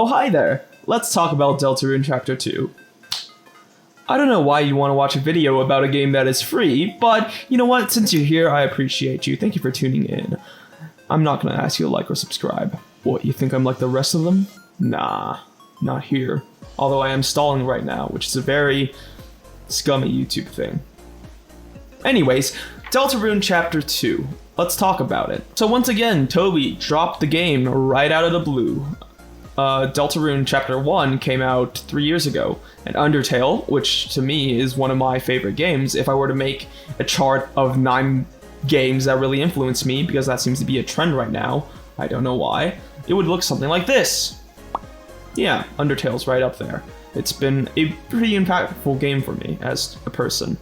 Oh, hi there. Let's talk about Deltarune Chapter 2. I don't know why you want to watch a video about a game that is free, but you know what? Since you're here, I appreciate you. Thank you for tuning in. I'm not going to ask you to like or subscribe. What, you think I'm like the rest of them? Nah, not here. Although I am stalling right now, which is a very scummy YouTube thing. Anyways, Deltarune Chapter 2. Let's talk about it. So once again, Toby dropped the game right out of the blue. Deltarune Chapter 1 came out 3 years ago, and Undertale, which to me is one of my favorite games, if I were to make a chart of 9 games that really influenced me, because that seems to be a trend right now, I don't know why, it would look something like this. Yeah, Undertale's right up there. It's been a pretty impactful game for me as a person.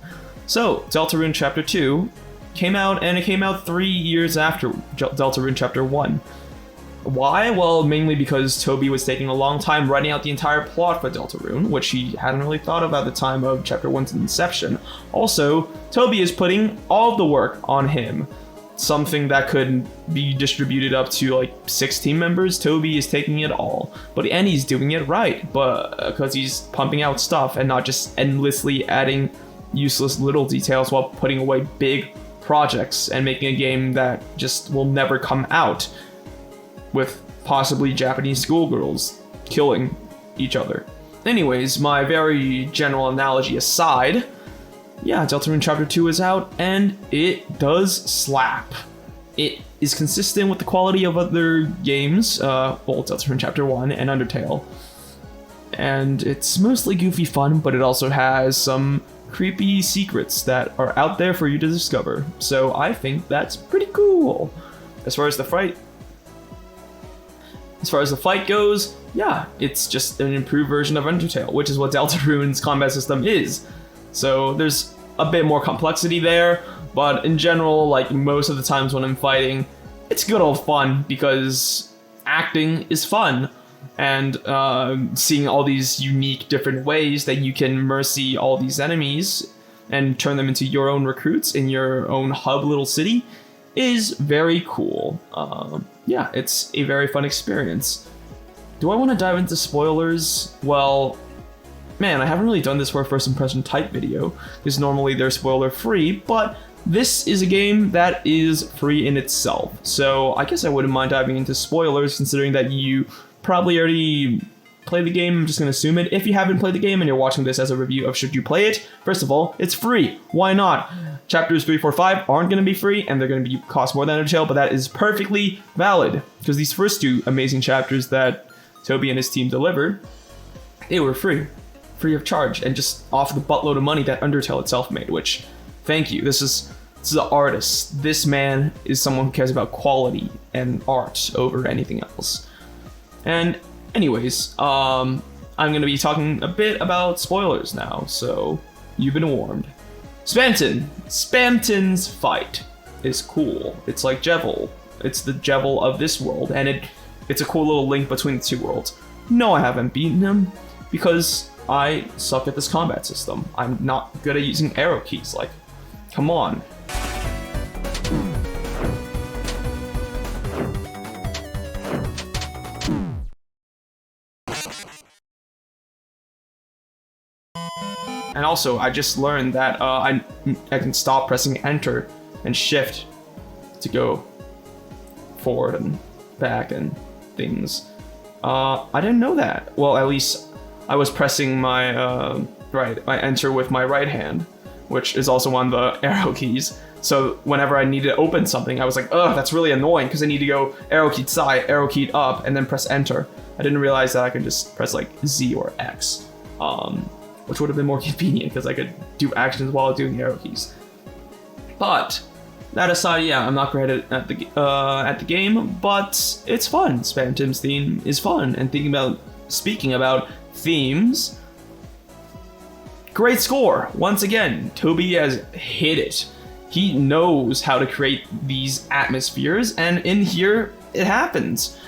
So, Deltarune Chapter 2 came out, and it came out 3 years after Deltarune Chapter 1. Why? Well, mainly because Toby was taking a long time writing out the entire plot for Deltarune, which he hadn't really thought of at the time of Chapter 1's inception. Also, Toby is putting all of the work on him. Something that could be distributed up to like 6 team members, Toby is taking it all. And he's doing it right, but because he's pumping out stuff and not just endlessly adding useless little details while putting away big projects and making a game that just will never come out, with possibly Japanese schoolgirls killing each other. Anyways, my very general analogy aside, yeah, Deltarune Chapter 2 is out, and it does slap. It is consistent with the quality of other games, Deltarune Chapter 1 and Undertale. And it's mostly goofy fun, but it also has some creepy secrets that are out there for you to discover. So I think that's pretty cool. As far as the fight goes, yeah, it's just an improved version of Undertale, which is what Deltarune's combat system is. So there's a bit more complexity there, but in general, like most of the times when I'm fighting, it's good old fun because acting is fun. And seeing all these unique different ways that you can mercy all these enemies and turn them into your own recruits in your own hub little city is very cool. Yeah, it's a very fun experience. Do I want to dive into spoilers? Well, man, I haven't really done this for a first impression type video, because normally they're spoiler free, but this is a game that is free in itself. So I guess I wouldn't mind diving into spoilers, considering that you probably already played the game. I'm just going to assume it. If you haven't played the game and you're watching this as a review of should you play it, first of all, it's free. Why not? Chapters 3, 4, 5 aren't going to be free, and they're going to cost more than Undertale, but that is perfectly valid, because these first 2 amazing chapters that Toby and his team delivered, they were free of charge, and just off the buttload of money that Undertale itself made, which, thank you. This is an artist. This man is someone who cares about quality and art over anything else. And anyways, I'm going to be talking a bit about spoilers now, so you've been warned. Spamton's fight is cool. It's like Jevil. It's the Jevil of this world, and it's a cool little link between the 2 worlds. No, I haven't beaten him, because I suck at this combat system. I'm not good at using arrow keys, like, come on. And also, I just learned that I can stop pressing enter and shift to go forward and back and things. I didn't know that. Well, at least I was pressing my enter with my right hand, which is also one of the arrow keys. So whenever I needed to open something, I was like, ugh, that's really annoying, because I need to go arrow keyed side, arrow keyed up, and then press enter. I didn't realize that I could just press like Z or X. Which would have been more convenient because I could do actions while doing arrow keys. But that aside, yeah, I'm not great at the game, but it's fun. Spamton's theme is fun, and speaking about themes, great score. Once again, Toby has hit it. He knows how to create these atmospheres, and in here it happens.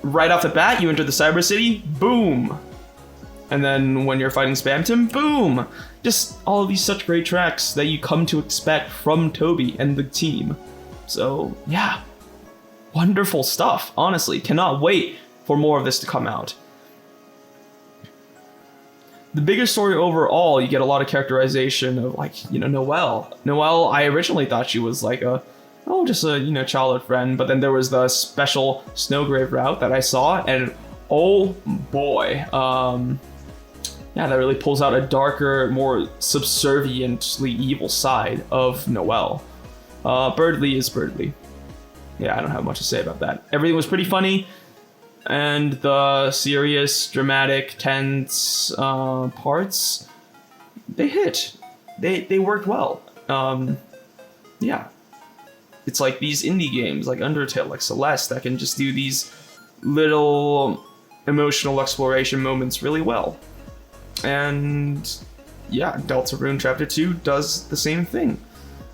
Right off the bat, you enter the cyber city, boom. And then when you're fighting Spamton, boom! Just all of these such great tracks that you come to expect from Toby and the team. So, yeah. Wonderful stuff, honestly. Cannot wait for more of this to come out. the bigger story overall, you get a lot of characterization of like, Noelle. Noelle, I originally thought she was like just a, childhood friend, but then there was the special Snowgrave route that I saw, and oh boy, yeah, that really pulls out a darker, more subserviently evil side of Noelle. Birdly is Birdly. Yeah, I don't have much to say about that. Everything was pretty funny, and the serious, dramatic, tense parts, they hit. They worked well. Yeah. It's like these indie games, like Undertale, like Celeste, that can just do these little emotional exploration moments really well. And yeah, Deltarune Chapter 2 does the same thing.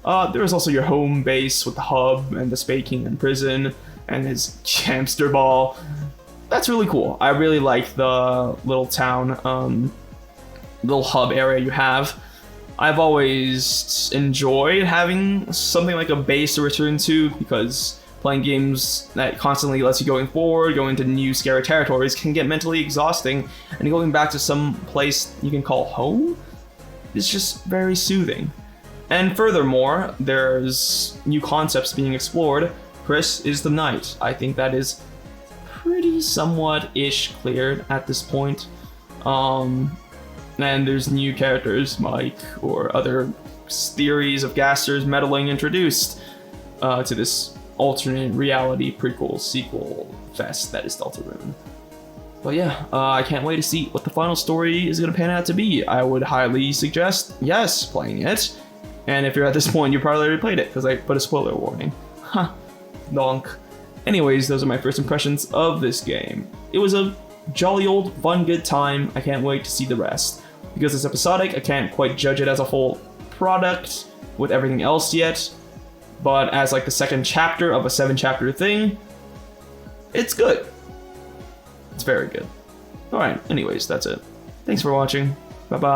There is also your home base with the hub and the Spade King in prison and his hamster ball. That's really cool. I really like the little town, little hub area you have. I've always enjoyed having something like a base to return to, because playing games that constantly lets you going forward, going to new scary territories, can get mentally exhausting, and going back to some place you can call home is just very soothing. And furthermore, there's new concepts being explored. Chris is the knight. I think that is pretty somewhat-ish cleared at this point. And there's new characters, Mike, or other theories of Gaster's meddling introduced to this alternate reality prequel sequel fest that is Deltarune. But yeah, I can't wait to see what the final story is going to pan out to be. I would highly suggest, yes, playing it. And if you're at this point, you probably already played it, because I put a spoiler warning. Huh. Donk. Anyways, those are my first impressions of this game. It was a jolly old, fun, good time. I can't wait to see the rest. Because it's episodic, I can't quite judge it as a whole product with everything else yet. But as like the second chapter of a 7-chapter thing, it's good. It's very good. Alright, anyways, that's it. Thanks for watching. Bye-bye.